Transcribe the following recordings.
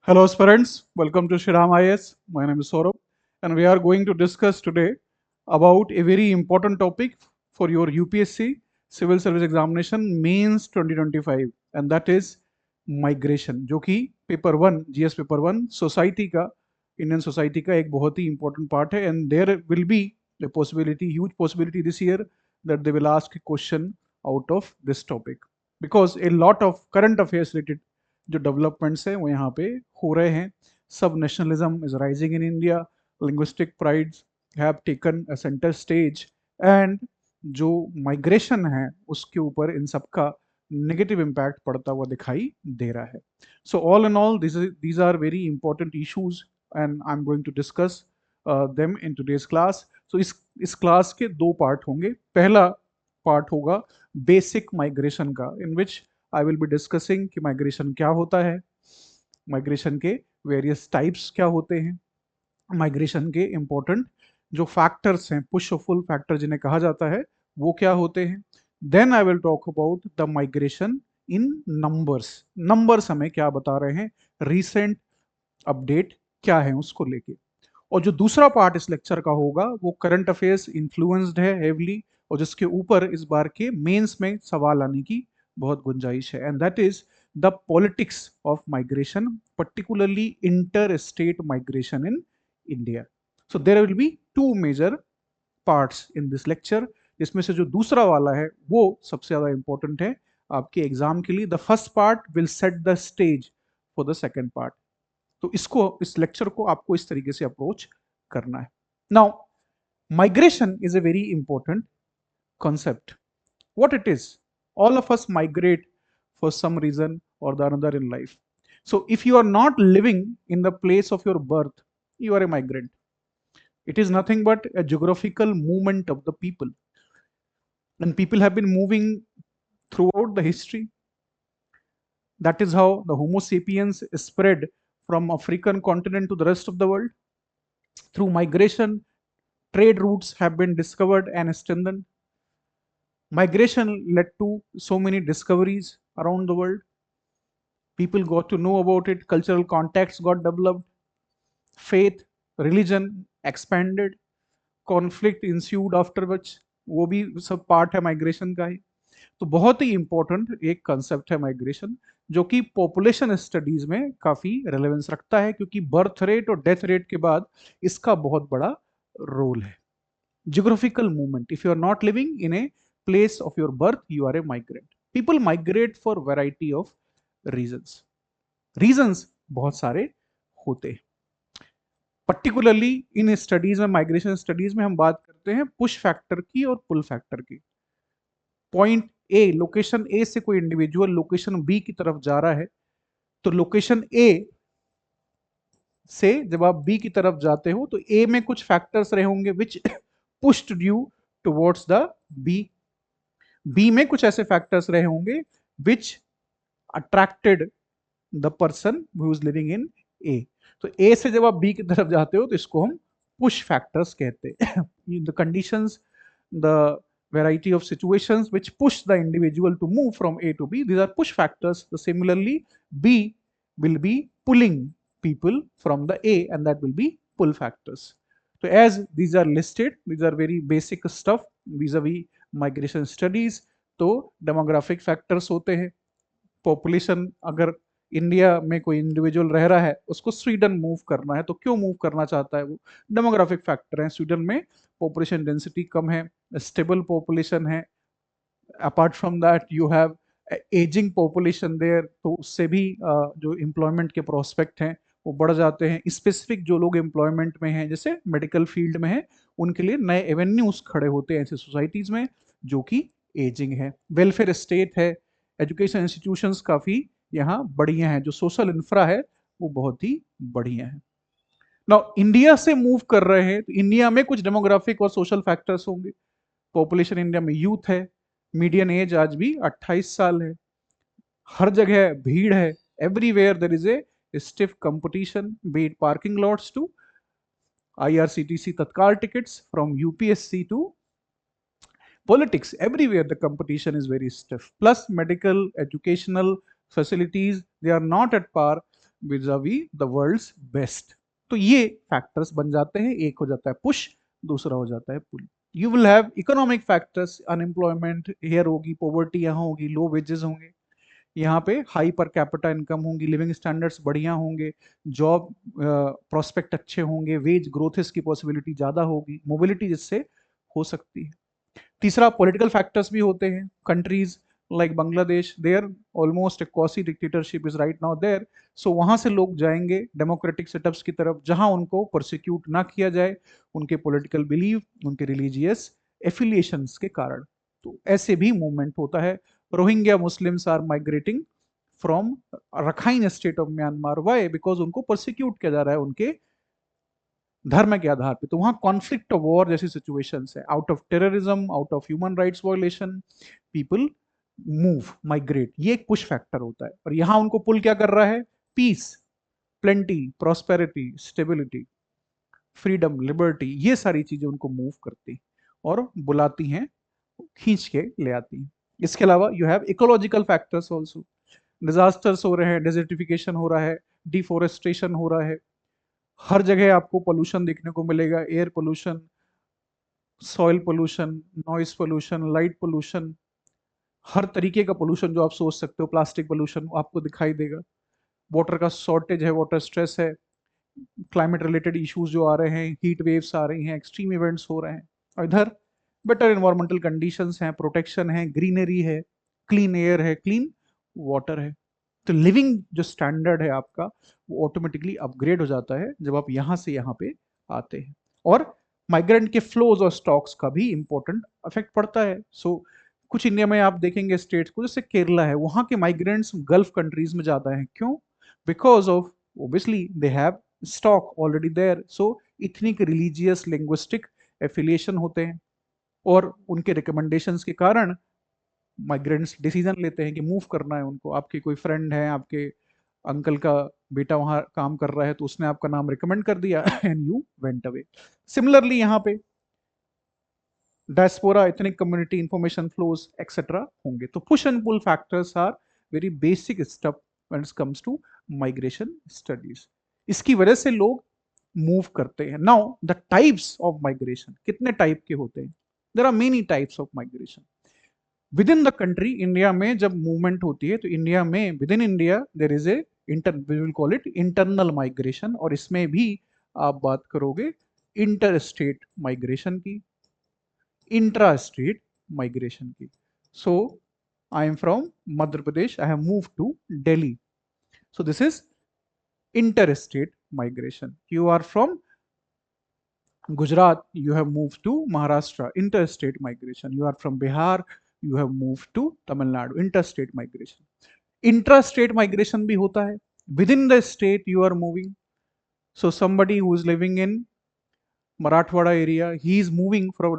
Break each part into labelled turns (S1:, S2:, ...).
S1: Hello, aspirants. Welcome to Shriram IS. My name is Saurabh, and we are going to discuss today about a very important topic for your UPSC Civil Service Examination Mains 2025, and that is migration, जो कि paper one GS paper one society का Indian society का एक बहुत ही important part है, and there will be a possibility, huge possibility this year that they will ask a question out of this topic because a lot of current affairs related जो developments हैं वो यहाँ पे हो रहे हैं. सब nationalism is rising in India, linguistic prides have taken a centre stage, and जो माइग्रेशन है उसके ऊपर इन सब का नेगेटिव इम्पैक्ट पड़ता हुआ दिखाई दे रहा है. So all in all these are very important issues and I am going to discuss them in today's class. So इस क्लास के दो पार्ट होंगे. पहला पार्ट होगा बेसिक माइग्रेशन का, इन विच आई विल बी डिस्कसिंग कि माइग्रेशन क्या होता है, माइग्रेशन के वेरियस टाइप्स क्या होते हैं, माइग्रेशन के इंपॉर्टेंट जो फैक्टर्स हैं, पुश और पुल फैक्टर जिन्हें कहा जाता है, वो क्या होते हैं. Then I will talk about the migration in numbers. Numbers हमें क्या बता रहे हैं, रीसेंट अपडेट क्या है उसको लेके. और जो दूसरा पार्ट इस लेक्चर का होगा वो करंट अफेयर्स इन्फ्लुएंस्ड है हेवली, और जिसके ऊपर इस बार के मेंस में सवाल आने की बहुत गुंजाइश है, and that is the politics of migration, particularly inter state migration in India. So there will be two major parts in this lecture, जिसमें से जो दूसरा वाला है वो सबसे ज्यादा इंपॉर्टेंट है आपके एग्जाम के लिए. The first part will set the stage for the second part. तो इस लेक्चर को आपको इस तरीके से अप्रोच करना है. Now migration is a very important concept. What it is, all of us migrate for some reason or the another in life. So if you are not living in the place of your birth, you are a migrant. It is nothing but a geographical movement of the people, and people have been moving throughout the history. That is how the Homo sapiens spread from African continent to the rest of the world. Through migration, trade routes have been discovered and strengthened. Migration led to so many discoveries around the world. People got to know about it, cultural contacts got developed, faith, religion expanded, conflict ensued afterwards. वो भी सब part है migration का ही. तो बहुत ही important एक concept है माइग्रेशन, जो कि पॉपुलेशन स्टडीज में काफी रेलेवेंस रखता है, क्योंकि बर्थ रेट और डेथ रेट के बाद इसका बहुत बड़ा रोल है. Geographical movement, if you are not living in a place of your birth, you are a migrant. People migrate for variety of reasons बहुत सारे होते हैं. पर्टिकुलरली इन स्टडीज में, माइग्रेशन स्टडीज में हम बात करते हैं पुश फैक्टर की और पुल फैक्टर की. पॉइंट ए, लोकेशन ए से कोई इंडिविजुअल लोकेशन बी की तरफ जा रहा है, तो लोकेशन ए से जब आप बी की तरफ जाते हो तो ए में कुछ फैक्टर्स रहे होंगे which pushed you towards the B. B में कुछ ऐसे फैक्टर्स रहे होंगे which attracted the person who is living in A. तो ए से जब आप बी की तरफ जाते हो तो इसको हम पुश फैक्टर्स कहते हैं. The conditions, the variety of situations which push the individual to move from A to B, these are push factors. So similarly, B will be pulling people from the A, and that will be pull factors. So as these are listed, these are very basic stuff vis-a-vis migration studies. तो demographic factors होते हैं. Population, अगर India में कोई individual रह रहा है, उसको स्वीडन मूव करना है, तो क्यों मूव करना चाहता है वो, डेमोग्राफिक फैक्टर है. स्वीडन में पॉपुलेशन डेंसिटी कम है, स्टेबल पॉपुलेशन है. Apart from that you have ageing population there, तो उससे भी जो एम्प्लॉयमेंट के प्रोस्पेक्ट हैं वो बढ़ जाते हैं. स्पेसिफिक जो लोग एम्प्लॉयमेंट में हैं, जैसे मेडिकल फील्ड में है, उनके लिए नए एवेन्यूज खड़े होते हैं ऐसे सोसाइटीज में जो कि एजिंग है. वेलफेयर स्टेट है, एजुकेशन इंस्टीट्यूशंस काफ़ी यहाँ बढ़िया हैं, जो सोशल इंफ्रा है वो बहुत ही बढ़िया है. नाउ इंडिया से मूव कर रहे हैं तो इंडिया में कुछ डेमोग्राफिक और सोशल फैक्टर्स होंगे. पॉपुलेशन इंडिया में यूथ है, मीडियन एज आज भी 28 साल है, हर जगह भीड़ है, everywhere there is a stiff competition, be it parking lots to IRCTC tatkal tickets, from UPSC to politics. Everywhere the competition is very stiff. Plus medical, educational facilities, they are not at par. vis-a-vis the world's best. तो ये factors बन जाते हैं, एक हो जाता है push, दूसरा हो जाता है pull. You will have economic factors, unemployment here होगी, पॉवर्टी यहाँ होगी, लो वेजेस होंगे, यहाँ पे हाई पर कैपिटा इनकम होंगी, लिविंग स्टैंडर्ड्स बढ़िया होंगे, जॉब प्रोस्पेक्ट अच्छे होंगे, वेज ग्रोथेस की पॉसिबिलिटी ज़्यादा होगी, मोबिलिटी जिससे हो सकती है। तीसरा पॉलिटिकल फैक्टर्स भी होते हैं। Countries like Bangladesh, there almost a quasi dictatorship is right now there, so वहां से लोग जाएंगे डेमोक्रेटिक सेटअप्स की तरफ जहां उनको प्रोसिक्यूट ना किया जाए उनके पॉलिटिकल बिलीव, उनके रिलीजियस एफिलिएशंस के कारण। तो ऐसे भी मूवमेंट होता है। Rohingya Muslims are migrating from Rakhine state of Myanmar, why? Because उनको प्रोसिक्यूट किया जा रहा है उनके धर्म के आधार पे। तो वहां कॉन्फ्लिक्ट ऑफ वॉर जैसी सिचुएशंस है, out of terrorism, out of human rights violation, people move, migrate, ये एक पुश फैक्टर होता है। और यहां उनको पुल क्या कर रहा है? Peace, plenty, prosperity, stability, freedom, liberty, ये सारी चीजें उनको मूव करती और बुलाती हैं, खींच के ले आती हैं। इसके अलावा you have ecological factors also, disasters हो रहे हैं, डेजर्टिफिकेशन हो रहा है, डिफोरेस्टेशन हो रहा है, हर जगह आपको पोल्यूशन देखने को मिलेगा, air pollution, soil pollution, noise pollution, light pollution, हर तरीके का पोल्यूशन जो आप सोच सकते हो, प्लास्टिक पोल्यूशन आपको दिखाई देगा। वाटर का शॉर्टेज है, वाटर स्ट्रेस है, क्लाइमेट रिलेटेड इश्यूज जो आ रहे हैं, हीट वेव्स आ रही हैं, एक्सट्रीम इवेंट्स हो रहे हैं। और इधर बेटर इन्वायरमेंटल कंडीशंस हैं, प्रोटेक्शन है, ग्रीनरी है, क्लीन एयर है, क्लीन वाटर है। तो लिविंग जो स्टैंडर्ड है आपका वो ऑटोमेटिकली अपग्रेड हो जाता है जब आप यहाँ से यहाँ पे आते हैं। और माइग्रेंट के फ्लोज और स्टॉक्स का भी इंपॉर्टेंट इफेक्ट पड़ता है। सो कुछ इंडिया में आप देखेंगे स्टेट्स को, जैसे केरला है, वहाँ के माइग्रेंट्स गल्फ कंट्रीज में ज़्यादा हैं। क्यों? Because of obviously they have stock already there, so ethnic, religious, linguistic affiliation होते हैं और उनके रिकमेंडेशंस के कारण माइग्रेंट्स डिसीजन लेते हैं कि मूव करना है उनको। आपके कोई फ्रेंड है, आपके अंकल का बेटा वहां काम कर रहा है, तो उसने आपका नाम रिकमेंड कर दिया and you went away. Similarly यहाँ पे diaspora, ethnic community, information flows etcetera होंगे। तो push and pull factors are very basic step when it comes to migration studies. इसकी वजह से लोग मूव करते हैं। Now the types of migration, कितने टाइप के होते हैं? There are many types of migration within the country. India में जब मूवमेंट होती है तो इंडिया में, with in India there is a we will call it internal migration, और इसमें भी आप बात करोगे इंटर स्टेट माइग्रेशन की, इंट्रा स्टेट माइग्रेशन की। So I am from Madhya Pradesh, I have move to Delhi, so this is inter state migration. You are from Gujarat, you have moved to Maharashtra, interstate migration. You are from Bihar, you have moved to Tamil Nadu, interstate migration. Intrastate migration भी होता है, within the state you are moving. So somebody who is living in Marathwada area, he is moving for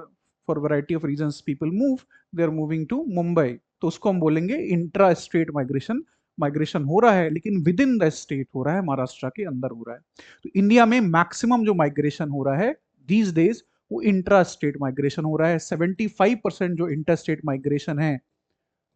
S1: variety of reasons. People move, they are moving to Mumbai. तो उसको हम बोलेंगे intra state migration. Migration हो रहा है लेकिन with in the state हो रहा है, महाराष्ट्र के अंदर हो रहा है। तो इंडिया में मैक्सिमम जो माइग्रेशन हो रहा है दीज डेज वो इंट्रा स्टेट माइग्रेशन हो रहा है। 75% जो इंटर स्टेट माइग्रेशन है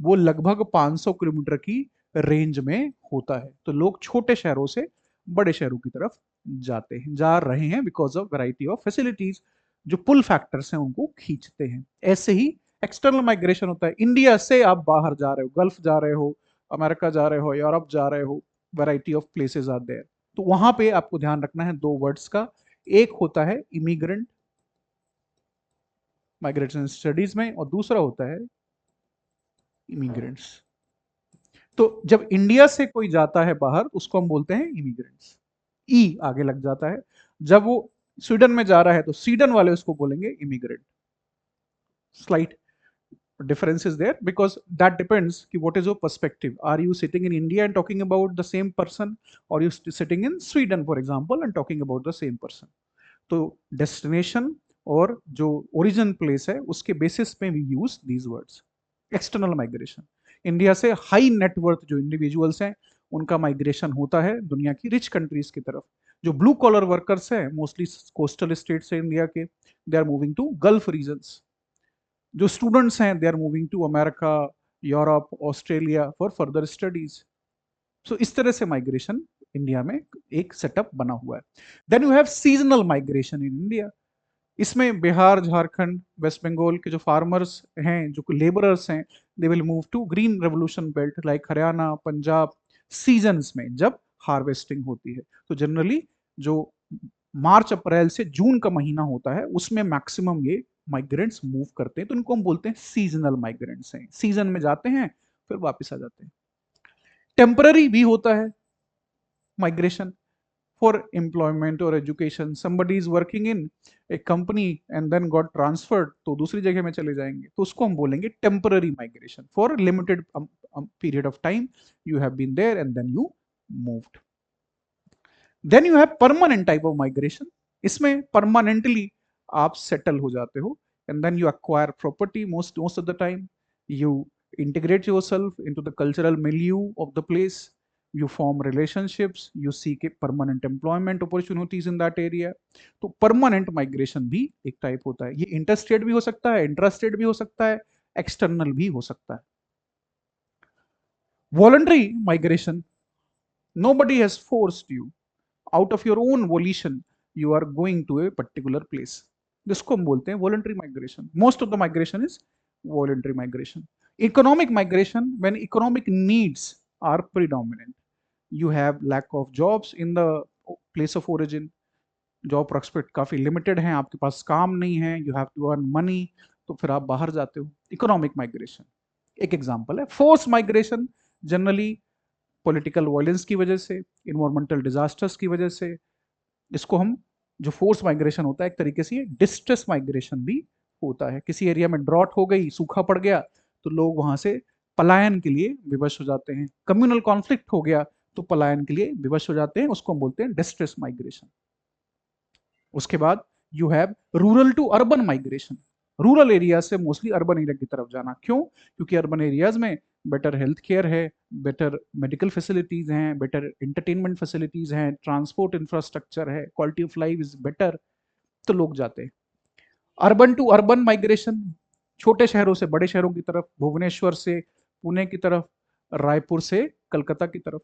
S1: वो लगभग 500 किलोमीटर की रेंज में होता है। तो लोग छोटे शहरों से बड़े शहरों की तरफ जाते हैं, जा रहे हैं, because of variety of facilities जो पुल फैक्टर्स हैं उनको खींचते हैं। ऐसे ही एक्सटर्नल माइग्रेशन होता है, इंडिया से आप बाहर जा रहे हो, गल्फ जा रहे हो, अमेरिका जा रहे हो, यूरोप जा रहे हो, variety of places are there. तो वहां पे आपको ध्यान रखना है दो वर्ड्स का, एक होता है इमिग्रेंट माइग्रेशन स्टडीज में और दूसरा होता है इमिग्रेंट्स। तो जब इंडिया से कोई जाता है बाहर उसको हम बोलते हैं इमिग्रेंट्स, ई आगे लग जाता है। जब वो स्वीडन में जा रहा है तो स्वीडन वाले उसको बोलेंगे immigrant. Slight difference is there because that depends ki what is your perspective. Are you sitting in India and talking about the same person, or you sitting in Sweden for example and talking about the same person? तो destination और जो origin place है उसके basis पे we use these words. External migration, India से high net worth जो individuals हैं उनका माइग्रेशन होता है दुनिया की रिच कंट्रीज की तरफ। जो ब्लू कॉलर वर्कर्स हैं मोस्टली कोस्टल स्टेट्स है इंडिया के, they are moving to Gulf regions. जो स्टूडेंट्स हैं they are moving to America, Europe, Australia for further studies. So इस तरह से माइग्रेशन इंडिया में एक सेटअप बना हुआ है। Then you have seasonal migration in India. इसमें बिहार, झारखंड, वेस्ट बंगाल के जो फार्मर्स हैं, जो लेबरर्स हैं, they will move to green revolution belt like Haryana, Punjab, seasons में जब हार्वेस्टिंग होती है। तो जनरली जो मार्च अप्रैल से जून का महीना होता है उसमें मैक्सिमम ये माइग्रेंट्स मूव करते हैं, तो इनको हम बोलते हैं सीजनल माइग्रेंट्स हैं। सीजन में जाते हैं फिर वापस आ जाते हैं। टेम्पररी भी होता है migration for employment or education. Somebody is working in a company and then got transferred, तो दूसरी जगह में चले जाएंगे, तो उसको हम बोलेंगे temporary migration. For limited period of time you have been there and then you moved. Then you have permanent type of migration. इसमें permanently आप settle हो जाते हो and then you acquire property most of the time. You integrate yourself into the cultural milieu of the place. You form relationships, you seek a permanent employment opportunities in that area. तो permanent migration भी एक type होता है। ये interstate भी हो सकता है, intrastate भी हो सकता है, external भी हो सकता है। Voluntary migration, nobody has forced you, out of your own volition you are going to a particular place, जिसको हम बोलते हैं voluntary migration. Most of the migration is voluntary migration. Economic migration, when economic needs are predominant, you have lack of jobs in the place of origin, job prospect काफी limited हैं, आपके पास काम नहीं है, you have to earn money, तो फिर आप बाहर जाते हो। इकोनॉमिक माइग्रेशन एक एग्जांपल है। Force migration generally political violence की वजह से, इन्वायरमेंटल डिजास्टर्स की वजह से, इसको हम जो फोर्स माइग्रेशन होता है एक तरीके से ये डिस्ट्रेस माइग्रेशन भी होता है। किसी एरिया में ड्रॉट हो गई, सूखा पड़ गया, तो लोग वहां से पलायन के लिए विवश हो जाते हैं। कम्युनल कॉन्फ्लिक्ट हो गया तो पलायन के लिए विवश हो जाते हैं, उसको हम बोलते हैं डिस्ट्रेस माइग्रेशन। उसके बाद you have rural to urban migration. Rural area से मोस्टली अर्बन एरिया की तरफ जाना। क्यों? क्योंकि अर्बन एरियाज में बेटर हेल्थ केयर है, बेटर मेडिकल फैसिलिटीज हैं, बेटर इंटरटेनमेंट फैसिलिटीज हैं, ट्रांसपोर्ट इंफ्रास्ट्रक्चर है, quality of life is better, तो लोग जाते हैं। अर्बन टू अर्बन माइग्रेशन, छोटे शहरों से बड़े शहरों की तरफ, भुवनेश्वर से पुणे की तरफ, रायपुर से कलकत्ता की तरफ,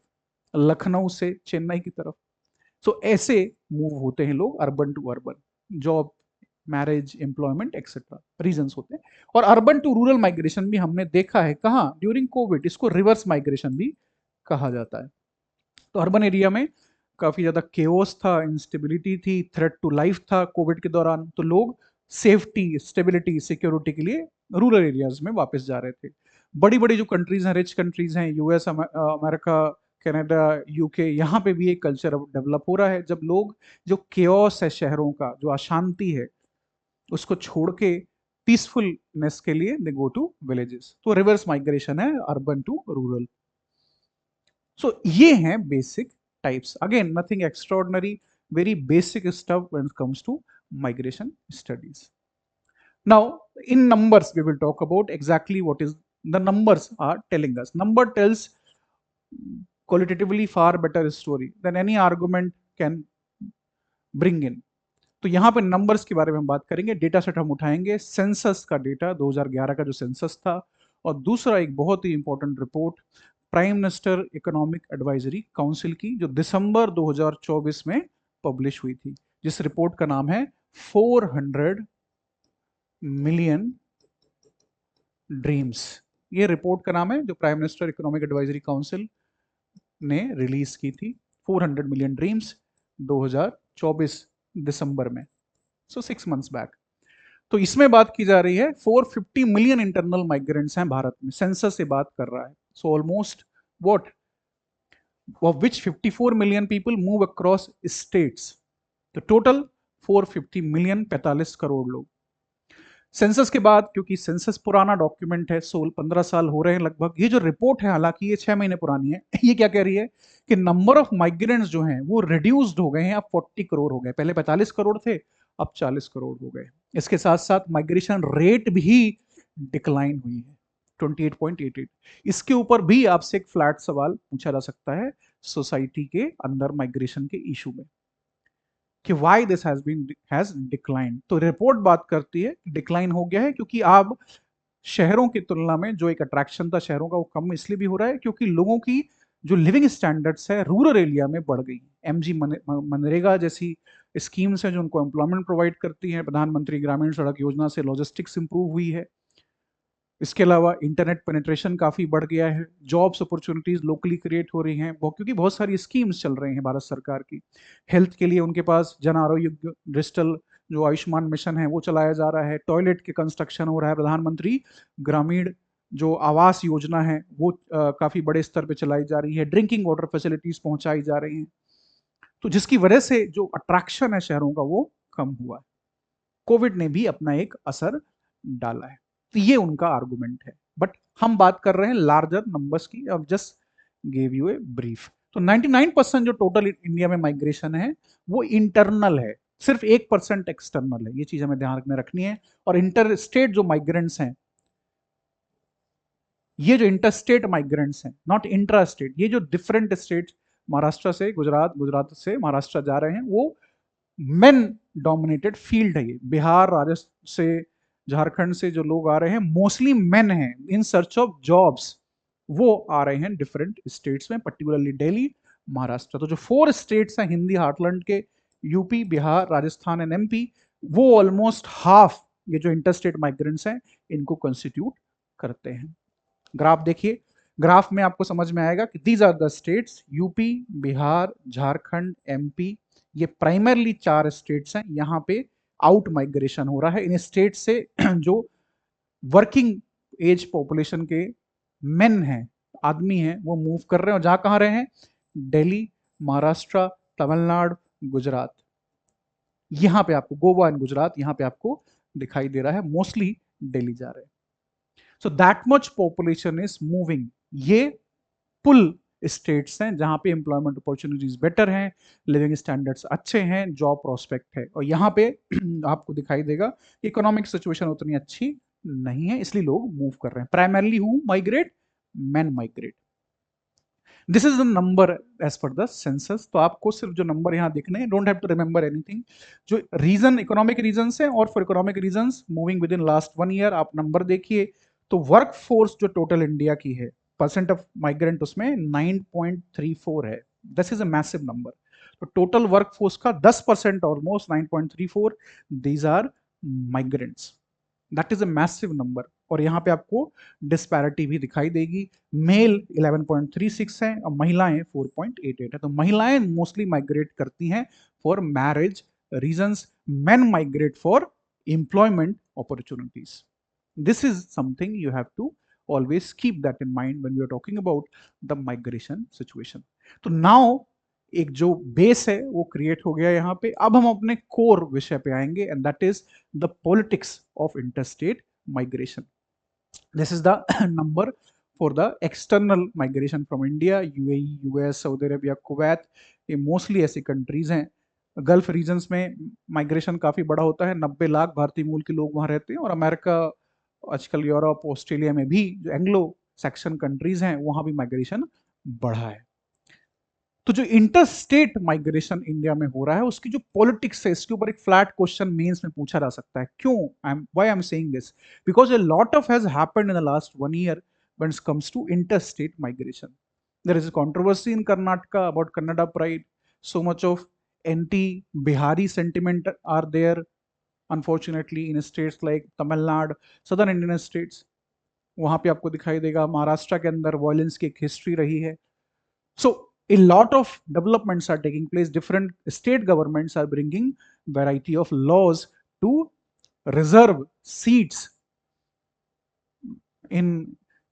S1: लखनऊ से चेन्नई की तरफ। सो ऐसे मूव होते हैं लोग urban to urban, job, marriage, employment etcetera reasons होते हैं। और अर्बन टू रूरल माइग्रेशन भी हमने देखा है कहाँ, ड्यूरिंग कोविड, इसको रिवर्स माइग्रेशन भी कहा जाता है। तो अर्बन एरिया में काफी ज्यादा केओस था, इंस्टेबिलिटी थी, थ्रेट टू लाइफ था कोविड के दौरान, तो लोग सेफ्टी, स्टेबिलिटी, सिक्योरिटी के लिए रूरल एरियाज में वापस जा रहे थे। बड़ी बड़ी जो कंट्रीज हैं, रिच कंट्रीज हैं, यूएस, अमेरिका, कनाडा, यूके, यहाँ पे भी एक कल्चर डेवलप हो रहा है जब लोग जो केओस है शहरों का, जो अशांति है, उसको छोड़ के पीसफुलनेस के लिए दे गो टू विलेजेस। तो रिवर्स माइग्रेशन है अर्बन टू रूरल। सो ये हैं basic types. Again nothing extraordinary, very basic stuff when it comes to migration studies. Now in numbers we will talk about exactly what is the numbers are telling us. Number tells qualitatively far better story than any argument can bring in. तो यहाँ पे numbers के बारे में हम बात करेंगे। Data set हम उठाएंगे सेंसस का डेटा, 2011 का जो सेंसस था, और दूसरा एक बहुत ही important report prime minister economic advisory council की, जो दिसंबर 2024 में पब्लिश हुई थी, जिस रिपोर्ट का नाम है 400 मिलियन ड्रीम्स। ये रिपोर्ट का नाम है जो prime minister economic advisory council ने रिलीज की थी, 400 मिलियन ड्रीम्स, 2024 दिसंबर में, सो 6 मंथ्स बैक। तो इसमें बात की जा रही है 450 मिलियन इंटरनल माइग्रेंट्स हैं भारत में, सेंसस से बात कर रहा है। So almost what, of which 54 million people move across states, तो टोटल 450 मिलियन, 45 करोड़ लोग। सेंसस के बाद, क्योंकि सेंसस पुराना डॉक्यूमेंट है, 16-15 साल हो रहे हैं लगभग, ये जो रिपोर्ट है हालांकि ये 6 महीने पुरानी है, ये क्या कह रही है कि नंबर ऑफ माइग्रेंट्स जो हैं वो रिड्यूस्ड हो गए हैं, अब 40 करोड़ हो गए, पहले 45 करोड़ थे, अब 40 करोड़ हो गए। इसके साथ साथ माइग्रेशन रेट भी डिक्लाइन हुई है, 28.88। इसके ऊपर भी आपसे एक फ्लैट सवाल पूछा जा सकता है सोसाइटी के अंदर माइग्रेशन के इशू में, कि व्हाई दिस हैज डिक्लाइन। तो रिपोर्ट बात करती है डिक्लाइन हो गया है क्योंकि अब शहरों की तुलना में जो एक अट्रैक्शन था शहरों का, वो कम इसलिए भी हो रहा है क्योंकि लोगों की जो लिविंग स्टैंडर्ड्स है रूरल एरिया में बढ़ गई। एमजी मनरेगा जैसी स्कीम्स हैं जो उनको एम्प्लॉयमेंट प्रोवाइड करती हैं। प्रधानमंत्री ग्रामीण सड़क योजना से लॉजिस्टिक्स इंप्रूव हुई है। इसके अलावा इंटरनेट पेनिट्रेशन काफ़ी बढ़ गया है। जॉब्स अपॉर्चुनिटीज़ लोकली क्रिएट हो रही हैं क्योंकि बहुत सारी स्कीम्स चल रही हैं भारत सरकार की। हेल्थ के लिए उनके पास जन आरोग्य डिजिटल जो आयुष्मान मिशन है वो चलाया जा रहा है। टॉयलेट के कंस्ट्रक्शन हो रहा है। प्रधानमंत्री ग्रामीण जो आवास योजना है वो काफ़ी बड़े स्तर पे चलाई जा रही है। ड्रिंकिंग वाटर फैसिलिटीज़ पहुंचाई जा रही हैं। तो जिसकी वजह से जो अट्रैक्शन है शहरों का वो कम हुआ है। कोविड ने भी अपना एक असर डाला है। तो ये उनका आर्गुमेंट है। बट हम बात कर रहे हैं लार्जर नंबर्स की। अब just gave U a brief. तो 99% जो टोटल इंडिया में माइग्रेशन है वो इंटरनल है। सिर्फ 1% एक्सटर्नल है। ये चीज हमें ध्यान में रखनी है। और इंटर स्टेट जो माइग्रेंट्स हैं, ये जो इंटरस्टेट माइग्रेंट्स हैं, नॉट इंट्रा स्टेट, ये जो डिफरेंट स्टेट महाराष्ट्र से गुजरात, गुजरात से महाराष्ट्र जा रहे हैं, वो मेन डोमिनेटेड फील्ड है। ये बिहार, राजस्थान से, झारखंड से जो लोग आ रहे हैं मोस्टली मेन हैं इन सर्च ऑफ जॉब्स। वो आ रहे हैं डिफरेंट स्टेट्स में, पर्टिकुलरली दिल्ली, महाराष्ट्र। तो जो 4 स्टेट्स हैं हिंदी हार्टलैंड के, UP, Bihar, Rajasthan and MP, वो ऑलमोस्ट हाफ ये जो इंटरस्टेट माइग्रेंट्स हैं इनको कंस्टिट्यूट करते हैं। ग्राफ देखिए। ग्राफ में आपको समझ में आएगा कि these are the states, UP, Bihar, Jharkhand, MP, ये प्राइमरली 4 स्टेट्स हैं। यहाँ पे आउट माइग्रेशन हो रहा है। इन स्टेट से जो वर्किंग एज पॉपुलेशन के मेन हैं, आदमी हैं, वो मूव कर रहे हैं। और जहां कहाँ रहे हैं? दिल्ली, महाराष्ट्र, तमिलनाडु, गुजरात। यहाँ पे आपको गोवा एंड गुजरात यहाँ पे आपको दिखाई दे रहा है। मोस्टली दिल्ली जा रहे हैं। So that much population is moving. ये पुल स्टेट्स हैं जहां पे एम्प्लॉयमेंट अपॉर्चुनिटीज बेटर हैं, लिविंग स्टैंडर्ड्स अच्छे हैं, जॉब प्रोस्पेक्ट है। और यहाँ पे आपको दिखाई देगा इकोनॉमिक सिचुएशन उतनी अच्छी नहीं है, इसलिए लोग मूव कर रहे हैं। Primarily who migrate? Man migrate. This is the number as per the census. तो आपको सिर्फ जो नंबर यहाँ दिखने हैं, don't have to remember anything. जो रीजन इकोनॉमिक रीजन है और for economic reason moving within last 1 year, आप नंबर देखिए। तो वर्क फोर्स जो टोटल इंडिया की है, परसेंट ऑफ माइग्रेंट उसमें 9.34 है। This is a massive number. तो टोटल वर्क फोर्स का 10% almost 9.34 these are migrants. That is a massive number. और यहाँ पे आपको डिस्पैरिटी भी दिखाई देगी। मेल 11.36 है और महिलाएं 4.88 है। तो महिलाएं मोस्टली माइग्रेट करती हैं for marriage reasons, men migrate for employment opportunities. This is something you have to always keep that in mind when we are talking about the migration situation. तो now एक जो बेस है वो create हो गया यहाँ पे। अब हम अपने कोर विषय पे आएंगे and that is the politics of interstate migration. This is the number for the external migration from India, UAE, US, Saudi Arabia, Kuwait। ये मोस्टली ऐसी कंट्रीज हैं। गल्फ रीजन्स में माइग्रेशन काफ़ी बड़ा होता है। 90 लाख भारतीय मूल के लोग वहाँ रहते हैं। और अमेरिका, आजकल यूरोप, ऑस्ट्रेलिया में भी जो एंग्लो सेक्शन कंट्रीज हैं वहाँ भी माइग्रेशन बढ़ा है। तो जो इंटर स्टेट माइग्रेशन इंडिया में हो रहा है उसकी जो पॉलिटिक्स है, इसके ऊपर एक फ्लैट क्वेश्चन मेंस में पूछा जा सकता है। क्यों? Why I am saying this? Because a lot of has happened in the last 1 year when it comes to inter state migration. There is a controversy in Karnataka about Kannada pride. So much of anti Bihari sentiment are there unfortunately in states like Tamil Nadu, southern Indian states. वहां पे आपको दिखाई देगा महाराष्ट्र के अंदर violence की एक history रही है। So a lot of developments are taking place. Different state governments are bringing variety of laws to reserve seats in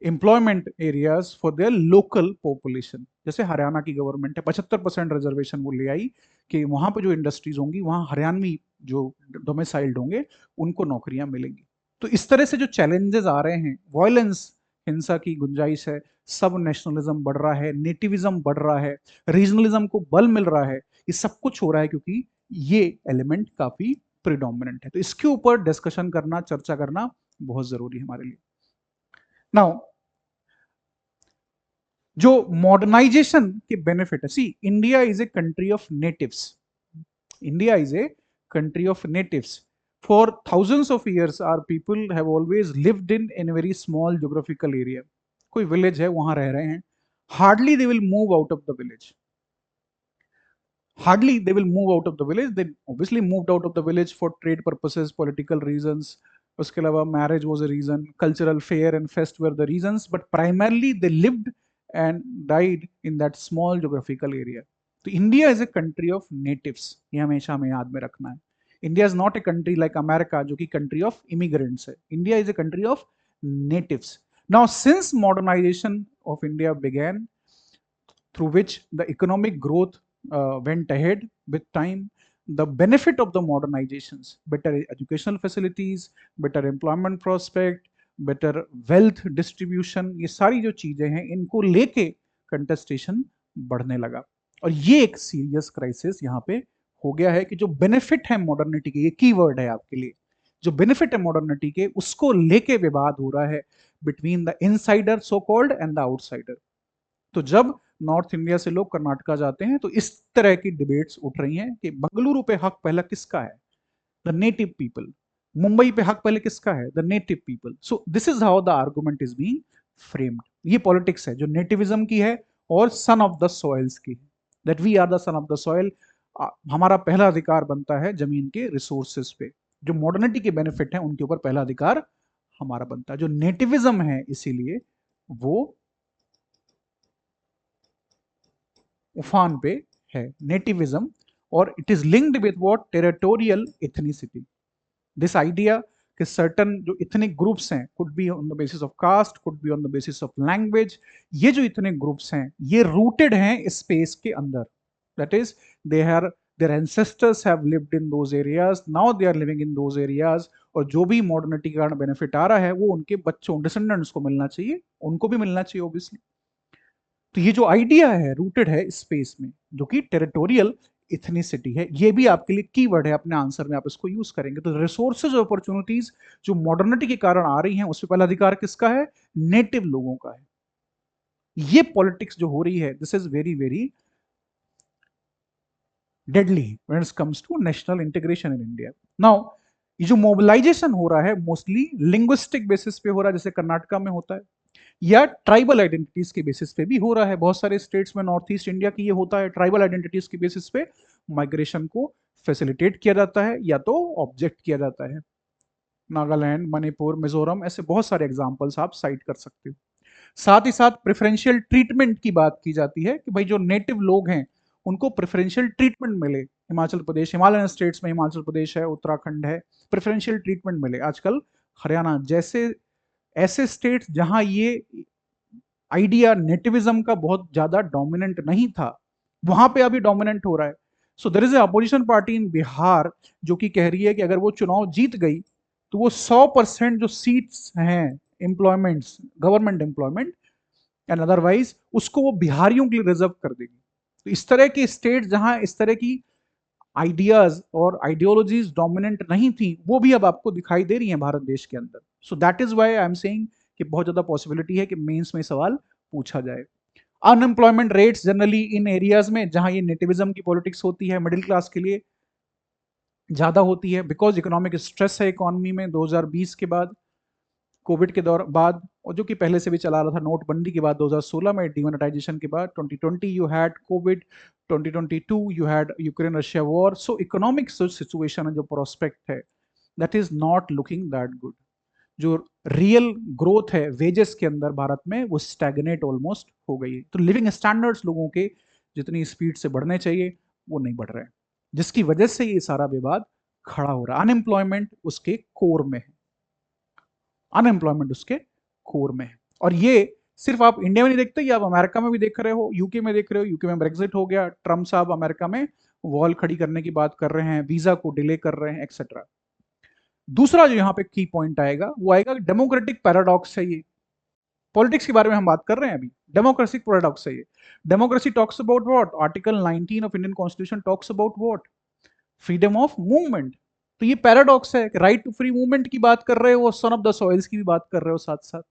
S1: employment areas for their local population. जैसे हरियाणा की गवर्नमेंट है 75% रिजर्वेशन वो ले आई कि वहां पे जो इंडस्ट्रीज होंगी वहां हरियाणवी जो डोमिसाइल्ड होंगे उनको नौकरियां मिलेंगी। तो इस तरह से जो चैलेंजेस आ रहे हैं, वायलेंस, हिंसा की गुंजाइश है, सब नेशनलिज्म बढ़ रहा है, नेटिविज्म बढ़ रहा है, रीजनलिज्म को बल मिल रहा है, ये सब कुछ हो रहा है क्योंकि ये एलिमेंट काफी प्रिडोमिनेंट है। तो इसके ऊपर डिस्कशन करना, चर्चा करना बहुत जरूरी है हमारे लिए। नाउ जो मॉडर्नाइजेशन के बेनिफिट है, see India is a country of natives. India is a country of natives. For thousands of years, our people have always lived in a very small geographical area. कोई village है वहां रह रहे हैं, Hardly they will move out of the village. Hardly they will move out of the village. They obviously moved out of the village for trade purposes, political reasons. उसके अलावा marriage was a reason, cultural fair and fest were the reasons, but primarily they lived and died in that small geographical area. तो India is a country of natives. ये हमेशा हमें याद में रखना है. India is not a country like America, जो कि country of immigrants है. India is a country of natives. Now, since modernization of India began, through which the economic growth went ahead with time, the benefit of the modernizations, better educational facilities, better employment prospect, better wealth distribution, ये सारी जो चीजें हैं इनको लेके contestation बढ़ने लगा. और ये एक सीरियस क्राइसिस यहाँ पे हो गया है कि जो बेनिफिट है मॉडर्निटी के, ये कीवर्ड है आपके लिए, जो बेनिफिट है मॉडर्निटी के उसको लेके विवाद हो रहा है between the insider so called and the outsider. तो जब नॉर्थ इंडिया से लोग कर्नाटका जाते हैं तो इस तरह की डिबेट्स उठ रही हैं कि बंगलुरु पे हक पहला किसका है, द नेटिव पीपल. मुंबई पे हक पहले किसका है, the native people. So this is how the argument is being framed. ये पॉलिटिक्स है जो नेटिविज्म की है और सन ऑफ द सॉइल्स की है. That we are the son of the soil. हमारा पहला अधिकार बनता है जमीन के रिसोर्सेज पे. जो मॉडर्निटी के बेनिफिट हैं उनके ऊपर पहला अधिकार हमारा बनता है. जो नेटिविज्म है इसीलिए वो उफान पे है, नेटिविज्म. और it is linked with what, territorial ethnicity. This idea कि सर्टन जो इथनिक ग्रुप्स हैं, could be on the basis of caste, could be on the basis of language, ये जो इथनिक ग्रुप्स हैं ये रूटेड हैं स्पेस के अंदर. That is they are, their ancestors have lived in those areas, now they are living in those areas. और जो भी मॉडर्निटी के कारण बेनिफिट आ रहा है वो उनके बच्चों, डिसेंडेंट्स को मिलना चाहिए, उनको भी मिलना चाहिए ऑब्वियसली. तो ये जो आइडिया है रूटेड है स्पेस में, जो कि टेरिटोरियल इथनिसिटी है. ये भी आपके लिए कीवर्ड है, अपने आंसर में आप इसको यूज करेंगे. तो रिसोर्सेज अपॉर्चुनिटीज जो मॉडर्निटी के कारण आ रही हैं उस पर पहला अधिकार किसका है, नेटिव लोगों का है. ये पॉलिटिक्स जो हो रही है, this is very very deadly when it comes to national integration in India. Now ये जो मोबिलाइजेशन हो रहा है मोस्टली लिंग्विस्टिक बेसिस पे हो रहा है, जैसे कर्नाटका में होता है, या ट्राइबल आइडेंटिटीज के बेसिस पे भी हो रहा है. बहुत सारे स्टेट्स में नॉर्थ ईस्ट इंडिया की ये होता है, ट्राइबल आइडेंटिटीज के बेसिस पे माइग्रेशन को फैसिलिटेट किया जाता है या तो ऑब्जेक्ट किया जाता है. नागालैंड, मणिपुर, मिजोरम, ऐसे बहुत सारे एग्जांपल्स आप साइट कर सकते हो. साथ ही साथ प्रेफरेंशियल ट्रीटमेंट की बात की जाती है कि भाई जो नेटिव लोग हैं उनको प्रेफरेंशियल ट्रीटमेंट मिले. हिमाचल प्रदेश, हिमालयन स्टेट्स में हिमाचल प्रदेश है, उत्तराखंड है, प्रेफरेंशियल ट्रीटमेंट मिले. आजकल हरियाणा जैसे ऐसे स्टेट्स जहां ये आइडिया नेटिविज्म का बहुत ज्यादा डोमिनेंट नहीं था, वहां पे अभी डोमिनेंट हो रहा है. So there is a opposition party in Bihar जो कि कह रही है कि अगर वो चुनाव जीत गई तो वो 100% जो सीट्स हैं employments, government employment and otherwise, उसको वो बिहारियों के लिए रिजर्व कर देगी. तो इस तरह के स्टेट जहां इस तरह की आइडियाज और आइडियोलॉजीज डोमिनेंट नहीं थी, वो भी अब आपको दिखाई दे रही हैं भारत देश के अंदर. सो that is why I am saying कि बहुत ज्यादा पॉसिबिलिटी है कि मेंस में सवाल पूछा जाए. Unemployment rates generally in areas में जहां ये नेटिविज्म की पॉलिटिक्स होती है मिडिल क्लास के लिए ज्यादा होती है, बिकॉज इकोनॉमिक स्ट्रेस है इकोनॉमी में 2020 के बाद, कोविड के दौर बाद, और जो कि पहले से भी चला रहा था नोटबंदी के बाद 2016 में, डिमोनेटाइजेशन के बाद 2020 you had Covid, 2022 you had Ukraine Russia war. So economic situation है, जो प्रोस्पेक्ट है, that is not looking that good. जो रियल ग्रोथ है वेजेस के अंदर भारत में वो स्टैग्नेट ऑलमोस्ट हो गई है. तो लिविंग स्टैंडर्ड्स लोगों के जितनी स्पीड से बढ़ने चाहिए वो नहीं बढ़ रहे हैं, जिसकी वजह से ये सारा विवाद खड़ा हो रहा है. अनएम्प्लॉयमेंट उसके कोर में है, अनएम्प्लॉयमेंट उसके कोर में है. और ये सिर्फ आप इंडिया में नहीं देखते, ये आप अमेरिका में भी देख रहे हो, यूके में देख रहे हो. यूके में ब्रेक्सिट हो गया, ट्रम्प साहब अमेरिका में वॉल खड़ी करने की बात कर रहे हैं, वीजा को डिले कर रहे हैं, एक्सेट्रा. दूसरा जो यहाँ पे की पॉइंट आएगा वो आएगा डेमोक्रेटिक पैराडॉक्स है. ये पॉलिटिक्स के बारे में हम बात कर रहे हैं अभी, डेमोक्रेसी पैराडॉक्स है ये. Democracy talks about what, article 19 of Indian constitution talks about what, freedom of movement. तो ये पैराडॉक्स है कि राइट टू फ्री मूवमेंट की बात कर रहे हो और सन ऑफ द सॉइल्स की भी बात कर रहे हो साथ साथ.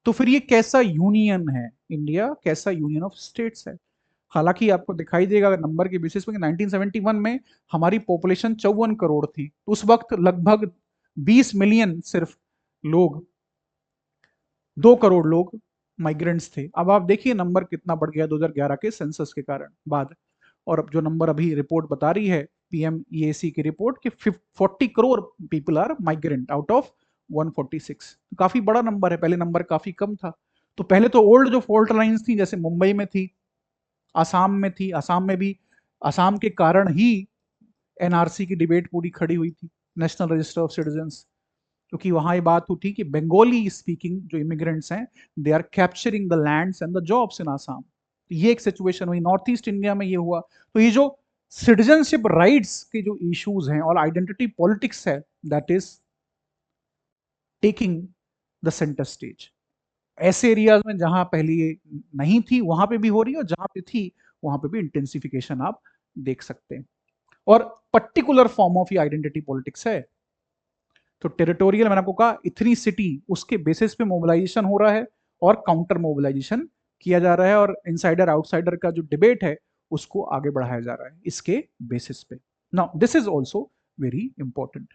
S1: तो फिर ये कैसा यूनियन है इंडिया, कैसा यूनियन ऑफ स्टेट्स है. हालांकि आपको दिखाई देगा अगर नंबर के बेसिस पे 1971 में हमारी पॉपुलेशन 54 करोड़ थी, तो उस वक्त लगभग 20 मिलियन सिर्फ लोग, 2 करोड़ लोग माइग्रेंट्स थे। अब आप देखिए नंबर कितना बढ़ गया 2011 के सेंसस के कारण बाद। और अब जो नंबर अभी रिपोर्ट बता रही है पीएमईएसी की रिपोर्ट कि 40 crore people are migrant out of 146। काफी बड़ा नंबर है, पहले नंबर काफी कम था। तो पहले तो ओल्ड जो फॉल्ट लाइंस थी जैसे मुंबई में थी, आसाम में थी, आसाम में भी आसाम के कारण ही एनआरसी की डिबेट पूरी खड़ी हुई थी, नेशनल रजिस्टर ऑफ सिटीजन्स। क्योंकि वहां ये बात उठी कि बंगाली स्पीकिंग जो इमिग्रेंट्स हैं they are capturing the lands and the jobs in Assam. ये एक सिचुएशन हुई, नॉर्थ ईस्ट इंडिया में ये हुआ। तो ये जो सिटीजनशिप राइट्स के जो इश्यूज हैं और आइडेंटिटी पॉलिटिक्स है that is taking the centre stage. ऐसे एरियाज में जहां पहले ये नहीं थी वहां पे भी हो रही है, और जहां पे थी वहां पे भी इंटेंसिफिकेशन आप देख सकते हैं। और पर्टिकुलर फॉर्म ऑफ ये आइडेंटिटी पॉलिटिक्स है। तो टेरिटोरियल मैंने आपको कहा इथनिसिटी, उसके बेसिस पे मोबिलाइजेशन हो रहा है और काउंटर मोबिलाइजेशन किया जा रहा है, और इनसाइडर आउटसाइडर का जो डिबेट है उसको आगे बढ़ाया जा रहा है इसके बेसिस पे। Now this is also very important.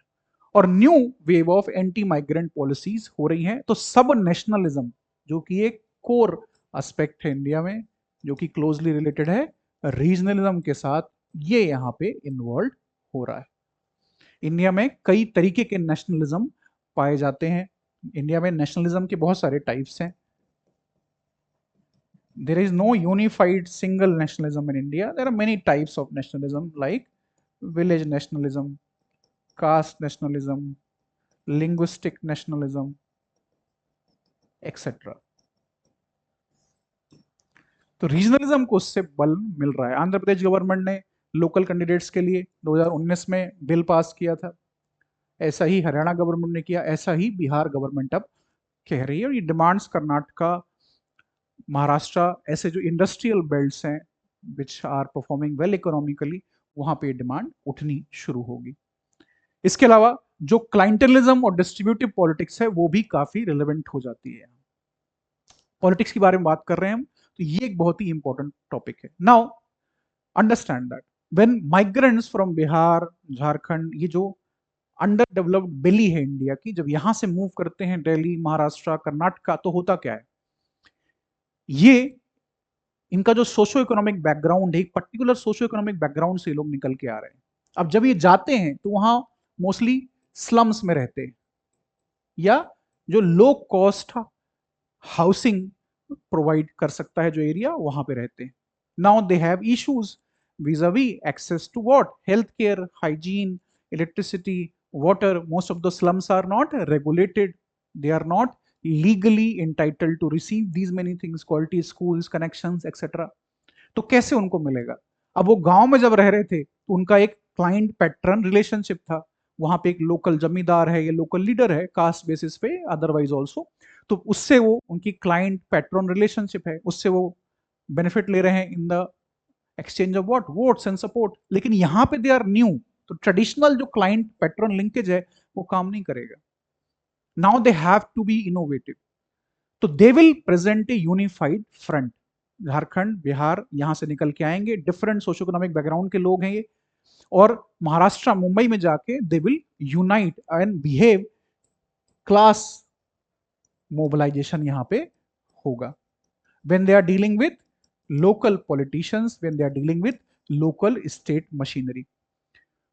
S1: और new wave of anti migrant policies हो रही हैं। तो सब नेशनलिज्म जो कि एक कोर एस्पेक्ट है इंडिया में, जो कि क्लोजली रिलेटेड है रीजनलिज्म के साथ, ये यहाँ पे इन्वॉल्व हो रहा है। इंडिया में कई तरीके के नेशनलिज्म पाए जाते हैं। इंडिया में नेशनलिज्म के बहुत सारे टाइप्स हैं। There is no unified single nationalism in India. There are many types of nationalism like village nationalism, caste nationalism, linguistic nationalism, etc. तो रीजनलिज्म को उससे बल मिल रहा है। आंध्र प्रदेश गवर्नमेंट ने लोकल कैंडिडेट्स के लिए 2019 में बिल पास किया था, ऐसा ही हरियाणा गवर्नमेंट ने किया, ऐसा ही बिहार गवर्नमेंट अब कह रही है। और ये डिमांड्स कर्नाटका, महाराष्ट्र, ऐसे जो इंडस्ट्रियल बेल्ट्स हैं which are performing well economically, वहां पे डिमांड उठनी शुरू होगी। इसके अलावा जो क्लाइंटलिज्म और डिस्ट्रीब्यूटिव पॉलिटिक्स है वो भी काफी रिलेवेंट हो जाती है। पॉलिटिक्स के बारे में बात कर रहे हैं हम, तो ये एक बहुत ही इंपॉर्टेंट टॉपिक है। Now understand that when migrants from Bihar, Jharkhand, ये जो अंडर डेवलप्ड बेली है इंडिया की, जब यहां से मूव करते हैं दिल्ली, महाराष्ट्र, कर्नाटका, तो होता क्या है, ये इनका जो सोशो इकोनॉमिक बैकग्राउंड है, एक पर्टिकुलर सोशो इकोनॉमिक बैकग्राउंड से लोग निकल के आ रहे हैं। अब जब ये जाते हैं तो वहां मोस्टली स्लम्स में रहते हैं, या जो लो कॉस्ट हाउसिंग प्रोवाइड कर सकता है जो एरिया, वहां पे रहते हैं। Now they have issues vis-a-vis access to what, healthcare, hygiene, electricity, water. Most of the slums are not regulated, they are not legally entitled to receive these many things, quality schools, connections, etc. तो कैसे उनको मिलेगा? अब वो गांव में जब रह रहे थे तो उनका एक क्लाइंट पैटर्न रिलेशनशिप था, वहां पे एक लोकल जमींदार है या लोकल लीडर है कास्ट बेसिस पे, अदरवाइज ऑल्सो, तो उससे वो उनकी क्लाइंट पैट्रन रिलेशनशिप है, उससे वो बेनिफिट ले रहे हैं in the exchange of what, votes and support. लेकिन यहाँ पे दे आर न्यू, तो ट्रेडिशनल जो क्लाइंट पैट्रन लिंकेज है वो काम नहीं करेगा। Now they have to be innovative, तो they will present a unified front. Jharkhand, Bihar, यहां से निकल के आएंगे, डिफरेंट सोशो इकोनॉमिक बैकग्राउंड के लोग हैं ये, और महाराष्ट्र, मुंबई में जाके they will unite and behave, class mobilisation यहां पे होगा। when they are dealing with local politicians, when they are dealing with local state machinery.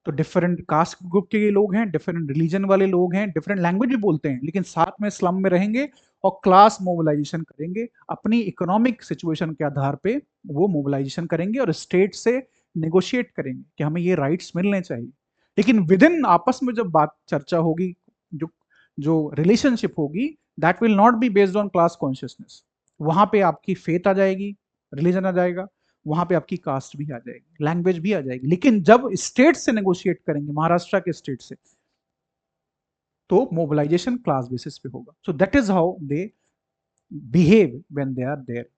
S1: तो डिफरेंट कास्ट ग्रुप के ये लोग हैं, डिफरेंट रिलीजन वाले लोग हैं, डिफरेंट लैंग्वेज भी बोलते हैं, लेकिन साथ में स्लम में रहेंगे और क्लास मोबिलाइजेशन करेंगे। अपनी इकोनॉमिक सिचुएशन के आधार पे वो मोबिलाइजेशन करेंगे और स्टेट से नेगोशिएट करेंगे कि हमें ये राइट्स मिलने चाहिए। लेकिन विद इन आपस में जब बात चर्चा होगी, जो जो रिलेशनशिप होगी, that will not be based on class consciousness. वहां पे आपकी फेथ आ जाएगी, रिलीजन आ जाएगा, वहां पे आपकी कास्ट भी आ जाएगी, लैंग्वेज भी आ जाएगी। लेकिन जब स्टेट से नेगोशिएट करेंगे, महाराष्ट्र के स्टेट से, तो मोबिलाइजेशन क्लास बेसिस पे होगा। So that is how they behave when they are there.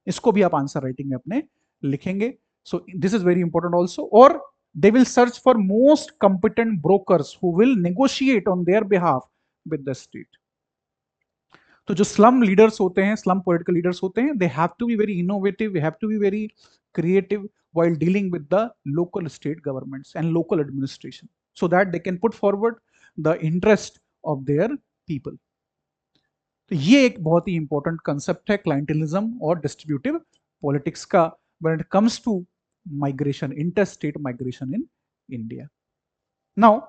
S1: इसको भी आप आंसर राइटिंग में अपने लिखेंगे। So this is very important also. और they will search for most competent brokers who will negotiate on their behalf with the state. तो जो slum leaders होते हैं, स्लम पॉलिटिकल लीडर्स होते हैं, they have to be very innovative, they have to be very creative while dealing with the local state governments and local administration, so that they can put forward the interest of their people. तो ये एक बहुत ही important concept है clientelism और distributive politics का when it comes to migration, inter state migration in India. Now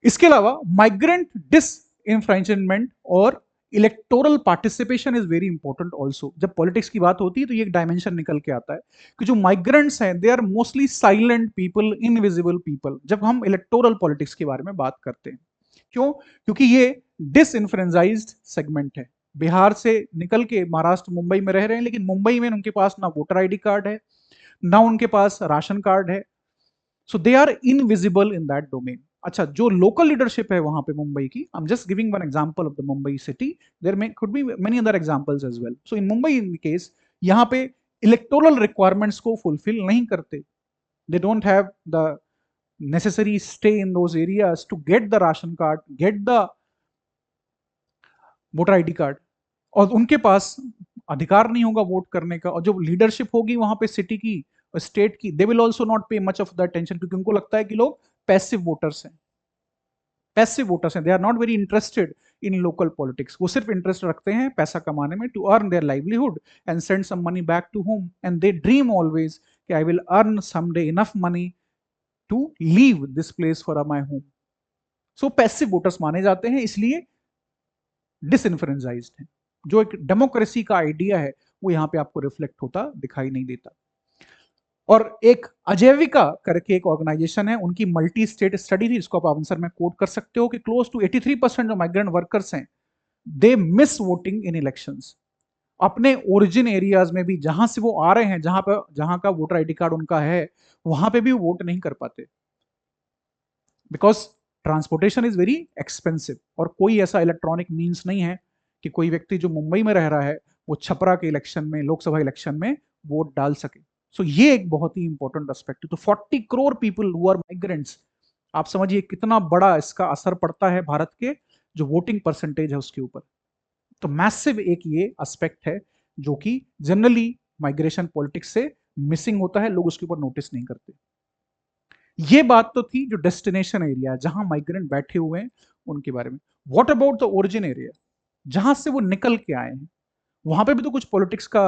S1: इसके अलावा माइग्रेंट डिसइंफ्रेंचमेंट और electoral participation is very important also. जब पॉलिटिक्स की बात होती है तो ये एक डायमेंशन निकल के आता है कि जो माइग्रेंट्स हैं they are mostly silent people, invisible people, जब हम इलेक्टोरल पॉलिटिक्स के बारे में बात करते हैं। क्यों? क्योंकि ये डिसइंफ्रेंचाइज्ड सेगमेंट है। बिहार से निकल के महाराष्ट्र, मुंबई में रह रहे हैं, लेकिन मुंबई में उनके पास ना वोटर आईडी कार्ड है, ना उनके पास राशन कार्ड है। So they are invisible in that domain. अच्छा, जो लोकल लीडरशिप है वहां पे मुंबई की, I am just giving one example of the Mumbai city, there may could be many other examples as well. So in Mumbai in case, यहाँ पे electoral requirements को fulfil नहीं करते। They don't have the necessary stay in those areas to get the ration card, get the voter ID card, और उनके पास अधिकार नहीं होगा वोट करने का। और जो लीडरशिप होगी वहां पे सिटी की, स्टेट की, they will also not pay much of the attention, क्योंकि उनको लगता है कि लोग पैसिव वोटर्स हैं, पैसिव वोटर्स हैं, they are not very interested in local politics. वो सिर्फ इंटरेस्ट रखते हैं पैसा कमाने में, to earn their livelihood and send some money back to home, and they dream always कि I will earn someday enough money to leave this place for my home. So passive voters माने जाते हैं, इसलिए डिसइंफ्रेंचाइज्ड है। जो एक democracy का idea है वो यहाँ पे आपको रिफ्लेक्ट होता दिखाई नहीं देता। और एक अजैविका करके एक ऑर्गेनाइजेशन है, उनकी मल्टी स्टेट स्टडी थी, इसको आप आंसर में कोट कर सकते हो कि क्लोज टू 83% जो माइग्रेंट वर्कर्स हैं they miss voting in elections. अपने ओरिजिन एरियाज में भी, जहां से वो आ रहे हैं, जहां का वोटर आईडी कार्ड उनका है, वहां पे भी वोट नहीं कर पाते, because transportation is very expensive. और कोई ऐसा इलेक्ट्रॉनिक मीन्स नहीं है कि कोई व्यक्ति जो मुंबई में रह रहा है वो छपरा के इलेक्शन में, लोकसभा इलेक्शन में वोट डाल सके। सो ये एक बहुत ही इंपॉर्टेंट एस्पेक्ट है। तो 40 crore people who are migrants, आप समझिए कितना बड़ा इसका असर पड़ता है भारत के जो वोटिंग परसेंटेज है उसके ऊपर। तो मैसिव एक ये एस्पेक्ट है जो कि जनरली माइग्रेशन पॉलिटिक्स से मिसिंग होता है, लोग उसके ऊपर नोटिस नहीं करते। ये बात तो थी जो डेस्टिनेशन एरिया, जहां माइग्रेंट बैठे हुए हैं उनके बारे में। What about the origin area, जहां से वो निकल के आए हैं, वहां पे भी तो कुछ पॉलिटिक्स का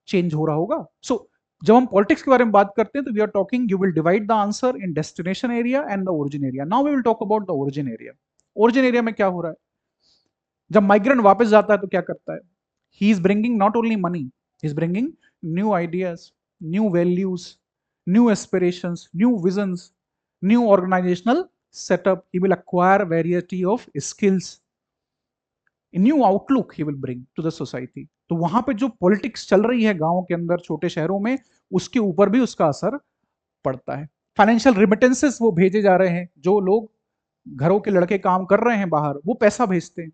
S1: चेंज हो रहा होगा। सो जब हम पॉलिटिक्स के बारे में बात करते हैं तो we are talking, you will divide the answer in destination area and the origin area. Now we will talk about the origin area. Origin area में क्या हो रहा है? जब माइग्रेंट वापस जाता है तो क्या करता है? He is bringing not only money, he is bringing new ideas, new values, new aspirations, new visions, new organizational setup. He will acquire variety of skills, a new outlook he will bring to the society. तो वहां पे जो politics चल रही है गांव के अंदर, छोटे शहरों में, उसके ऊपर भी उसका असर पड़ता है। फाइनेंशियल रिमिटेंसेस वो भेजे जा रहे हैं, जो लोग घरों के लड़के काम कर रहे हैं बाहर, वो पैसा भेजते हैं।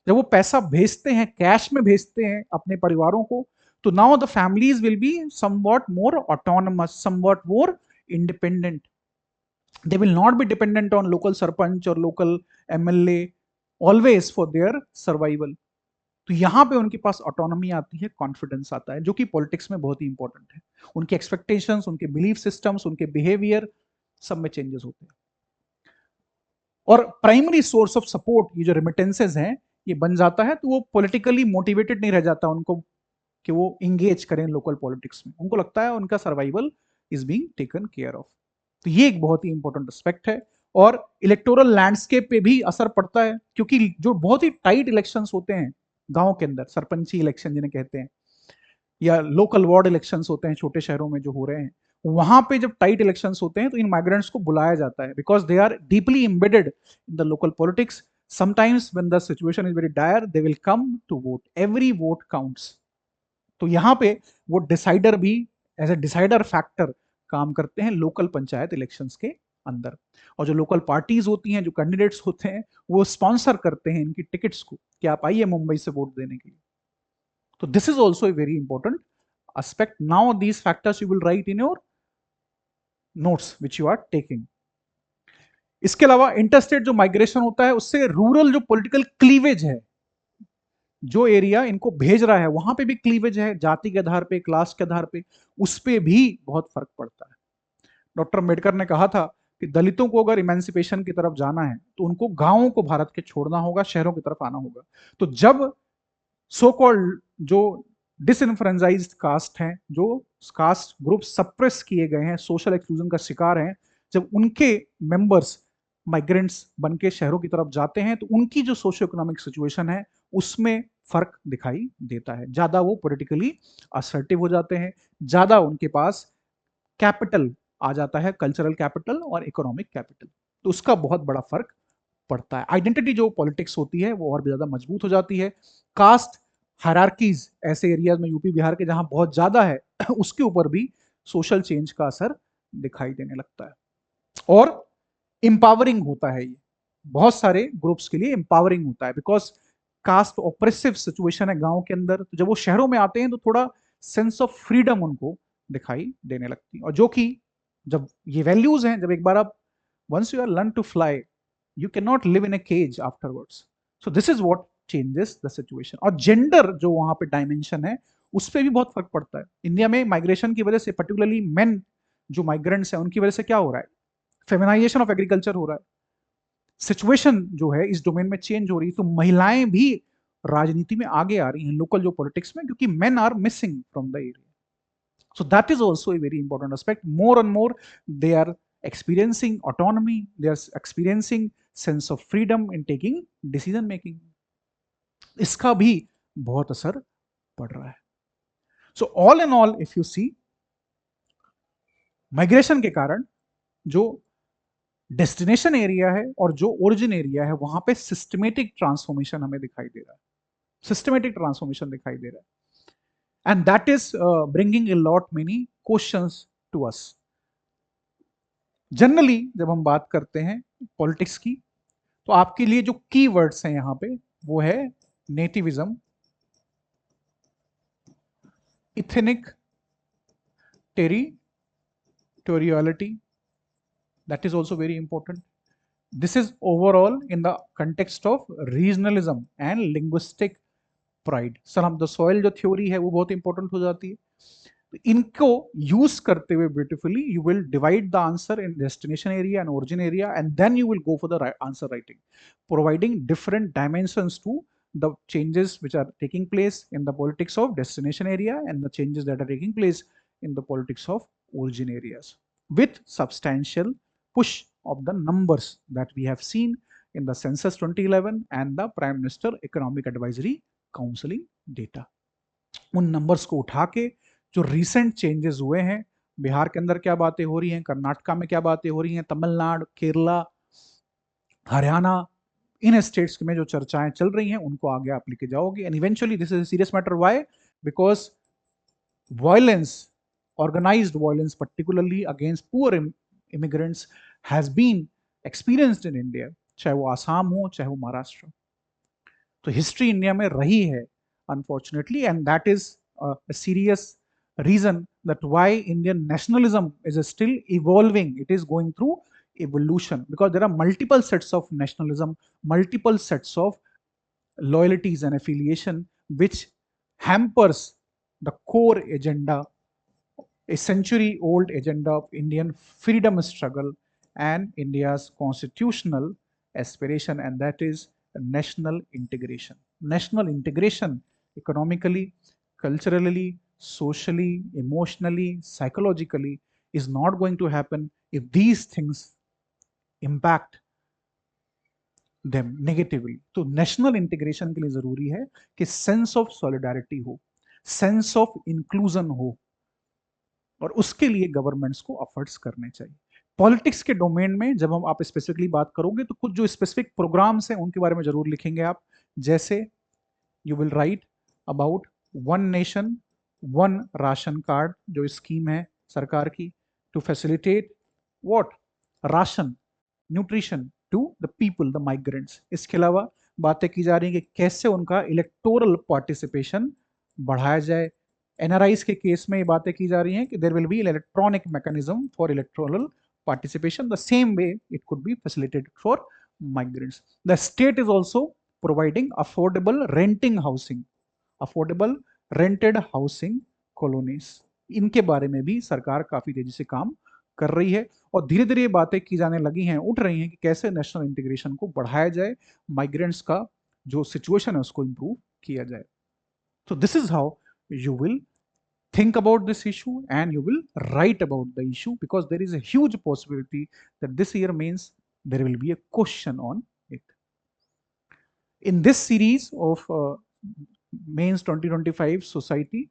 S1: जब वो पैसा भेजते हैं, कैश में भेजते हैं अपने परिवारों को, तो now the families will be somewhat more autonomous, somewhat more independent. They will not be dependent on local sarpanch और local MLA always for their survival. तो यहां पे उनके पास ऑटोनॉमी आती है, कॉन्फिडेंस आता है, जो कि पॉलिटिक्स में बहुत ही इंपॉर्टेंट है। उनके एक्सपेक्टेशंस, उनके बिलीफ सिस्टम्स, उनके बिहेवियर, सब में चेंजेस होते हैं। और प्राइमरी सोर्स ऑफ सपोर्ट ये जो रिमिटेंसेज हैं ये बन जाता है, तो वो पॉलिटिकली मोटिवेटेड नहीं रह जाता उनको कि वो इंगेज करें लोकल पॉलिटिक्स में। उनको लगता है उनका survival is being taken care of. तो ये एक बहुत ही इंपॉर्टेंट एस्पेक्ट है। और इलेक्टोरल लैंडस्केप पे भी असर पड़ता है, क्योंकि जो बहुत ही टाइट इलेक्शंस होते हैं गांव के अंदर, सरपंची इलेक्शन जिन्हें कहते हैं, या लोकल वार्ड इलेक्शंस होते हैं छोटे शहरों में जो हो रहे हैं, वहां पे जब टाइट इलेक्शंस होते हैं तो इन माइग्रेंट्स को बुलाया जाता है, because they are deeply embedded in the local politics. Sometimes when the situation is very dire they will come to vote, every vote counts. तो यहाँ पे वो डिसाइडर भी एज ए डिसाइडर फैक्टर काम करते हैं लोकल पंचायत इलेक्शंस के अंदर। और जो लोकल पार्टीज होती हैं, जो कैंडिडेट्स होते हैं, वो स्पॉन्सर करते हैं इनकी टिकट्स को कि आप आइए मुंबई से वोट देने के लिए। तो this is also a very important aspect. Now these factors you will write in your notes which you are taking. इसके अलावा इंटरस्टेट जो माइग्रेशन होता है उससे रूरल जो पॉलिटिकल क्लीवेज है, जो एरिया इनको भेज रहा है वहां पे भी क्लीवेज है, जाति के आधार पे, क्लास के आधार पे, उस पे भी बहुत फर्क पड़ता है। डॉक्टर अम्बेडकर ने कहा था कि दलितों को अगर इमेंसिपेशन की तरफ जाना है तो उनको गांवों को भारत के छोड़ना होगा, शहरों की तरफ आना होगा। तो जब सो कॉल्ड जो डिसइनफ्रेंचाइज्ड कास्ट हैं, जो कास्ट ग्रुप सप्रेस किए गए हैं, सोशल एक्सक्लूजन का शिकार हैं, जब उनके मेंबर्स माइग्रेंट्स बन के शहरों की तरफ जाते हैं तो उनकी जो सोशियो इकोनॉमिक सिचुएशन है उसमें फर्क दिखाई देता है। ज्यादा वो पॉलिटिकली असर्टिव हो जाते हैं, ज्यादा उनके पास कैपिटल आ जाता है, कल्चरल कैपिटल और इकोनॉमिक कैपिटल। तो उसका बहुत बड़ा फर्क पड़ता है। आइडेंटिटी जो पॉलिटिक्स होती है वो और भी ज्यादा मजबूत हो जाती है। कास्ट हायरार्कीज ऐसे एरियाज में यूपी बिहार के जहां बहुत ज्यादा है उसके ऊपर भी सोशल चेंज का असर दिखाई देने लगता है। और इंपावरिंग होता है ये, बहुत सारे ग्रुप्स के लिए इंपावरिंग होता है, बिकॉज कास्ट ऑप्रेसिव सिचुएशन है गांव के अंदर। तो जब वो शहरों में आते हैं तो थोड़ा सेंस ऑफ फ्रीडम उनको दिखाई देने लगती है, और जो कि जब ये वैल्यूज हैं, जब एक बार आप once you are learn to fly, you cannot live in a cage afterwards. So this is what changes the situation. और जेंडर जो वहां पे डायमेंशन है उस पर भी बहुत फर्क पड़ता है। इंडिया में माइग्रेशन की वजह से पर्टिकुलरली मेन जो माइग्रेंट्स हैं उनकी वजह से क्या हो रहा है, फेमिनाइजेशन ऑफ एग्रीकल्चर हो रहा है। सिचुएशन जो है इस डोमेन में चेंज हो रही है, तो महिलाएं भी राजनीति में आगे आ रही हैं, लोकल जो पॉलिटिक्स में, क्योंकि men are missing from the area. So that is also a very important aspect. More and more they are experiencing autonomy, they are experiencing sense of freedom in taking decision making. इसका भी बहुत असर पड़ रहा है। So all in all, if you see, migration के कारण जो डेस्टिनेशन एरिया है और जो ओरिजिन एरिया है वहां पे सिस्टमेटिक ट्रांसफॉर्मेशन हमें दिखाई दे रहा है, सिस्टमेटिक ट्रांसफॉर्मेशन दिखाई दे रहा है। and that is bringing a lot many questions to us. Generally जब हम बात करते हैं पॉलिटिक्स की तो आपके लिए जो की वर्ड्स हैं यहां पे वो है nativism, ethnic territoriality, that is also very important. This is overall in the context of regionalism and linguistic pride. Sir हम द सॉइल जो थ्योरी है वो बहुत इंपॉर्टेंट हो जाती है। तो इनको यूज करते हुए beautifully you will divide the answer in destination area and origin area, and then you will go for the answer writing, providing different dimensions to the changes which are taking place in the politics of destination area and the changes that are taking place in the politics of origin areas, with substantial push of the numbers that we have seen in the census 2011 and the prime minister economic advisory counselling data. उन numbers को उठा के जो recent changes हुए हैं, बिहार के अंदर क्या बातें हो रही हैं, कर्नाटका में क्या बातें हो रही हैं, तमिलनाडु, केरला, हरियाणा, इन स्टेट्स में जो चर्चाएं चल रही हैं उनको आगे आप लेके जाओगे। And eventually this is a serious matter. Why? Because violence, organized violence particularly against poor immigrants has been experienced in India, चाहे वो आसाम हो चाहे वो महाराष्ट्र। तो हिस्ट्री इंडिया में रही है unfortunately, and that is a serious reason that why Indian nationalism is still evolving. It is going through evolution because there are multiple sets of nationalism, multiple sets of loyalties and affiliation which hampers the core agenda, a century old agenda of Indian freedom struggle and India's constitutional aspiration, and that is national integration. National integration economically, culturally, socially, emotionally, psychologically is not going to happen if these things impact them negatively. तो national integration के लिए जरूरी है कि sense of solidarity हो, sense of inclusion हो, और उसके लिए गवर्नमेंट्स को एफर्ट्स करने चाहिए। पॉलिटिक्स के डोमेन में जब हम आप स्पेसिफिकली बात करोगे तो कुछ जो स्पेसिफिक प्रोग्राम्स हैं उनके बारे में जरूर लिखेंगे आप, जैसे you will write about one nation one ration card, जो स्कीम है सरकार की to facilitate what, ration, nutrition to the people, the migrants. इसके अलावा बातें की जा रही है कि कैसे उनका इलेक्टोरल पार्टिसिपेशन बढ़ाया जाए। एनआरआईज के केस में ये बातें की जा रही हैं कि there will be electronic mechanism for electoral participation, the same way it could be facilitated for migrants. The state is also providing affordable renting housing, affordable rented housing colonies. इनके बारे में भी सरकार काफी तेजी से काम कर रही है और धीरे धीरे ये बातें की जाने लगी हैं, उठ रही हैं कि कैसे नेशनल इंटीग्रेशन को बढ़ाया जाए, माइग्रेंट्स का जो सिचुएशन है उसको इम्प्रूव किया जाए. So this is how you will think about this issue and you will write about the issue, because there is a huge possibility that this year means there will be a question on it. In this series of mains 2025 society,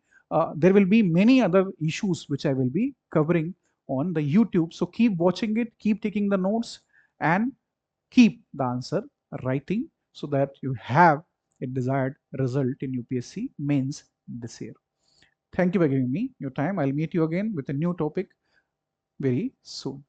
S1: there will be many other issues which I will be covering on the YouTube. So keep watching it, keep taking the notes, and keep the answer writing so that you have a desired result in UPSC mains this year. Thank you for giving me your time. I'll meet you again with a new topic very soon.